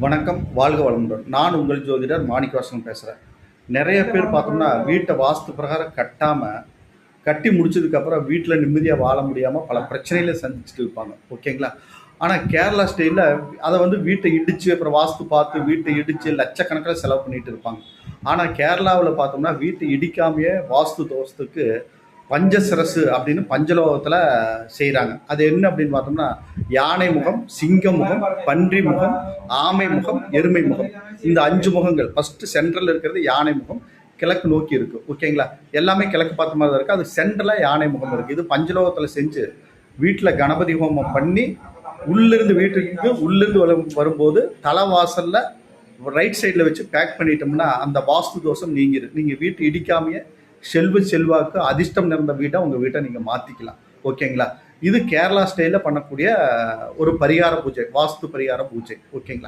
வணக்கம், வாழ்க வளமுடன். நான் உங்கள் ஜோதிடர் மாணிக்கவாசகம் பேசுகிறேன். நிறைய பேர் பார்த்தோம்னா, வீட்டை வாஸ்து பிரகாரம் கட்டி முடிச்சதுக்கப்புறம் வீட்டில் நிம்மதியாக வாழ முடியாமல் பல பிரச்சனைகளை சந்திச்சுட்டு இருப்பாங்க. ஓகேங்களா? ஆனால் கேரளா ஸ்டைலில் அதை வீட்டை இடித்து அப்புறம் வாஸ்து பார்த்து வீட்டை இடித்து லட்சக்கணக்கில் செலவு பண்ணிட்டு இருப்பாங்க. ஆனால் கேரளாவில் பார்த்தோம்னா, வீட்டை இடிக்காமையே வாஸ்து தோஷத்துக்கு பஞ்சசிரசு அப்படின்னு பஞ்சலோகத்தில் செய்கிறாங்க. அது என்ன அப்படின்னு பார்த்தோம்னா, யானை முகம், சிங்க முகம், பன்றி முகம், ஆமை முகம், எருமை முகம், இந்த 5 முகங்கள். ஃபஸ்ட்டு சென்ட்ரல் இருக்கிறது யானை முகம், கிழக்கு நோக்கி இருக்குது. ஓகேங்களா? எல்லாமே கிழக்கு பார்த்த மாதிரி தான் இருக்குது. அது சென்ட்ரலாக யானை முகம் இருக்குது. இது பஞ்சலோகத்தில் செஞ்சு வீட்டில் கணபதி ஹோமம் பண்ணி உள்ளிருந்து வரும்போது தலைவாசலில் ரைட் சைடில் வச்சு பேக் பண்ணிட்டோம்னா அந்த வாஸ்து தோஷம் நீங்கிடும். நீங்கள் வீட்டு இடிக்காமையே செல்வாக்கு அதிர்ஷ்டம் நிறைந்த வீட்டை உங்கள் வீட்டை நீங்கள் மாற்றிக்கலாம். ஓகேங்களா? இது கேரளா ஸ்டைலில் பண்ணக்கூடிய ஒரு பரிகார பூஜை, வாஸ்து பரிகார பூஜை. ஓகேங்களா?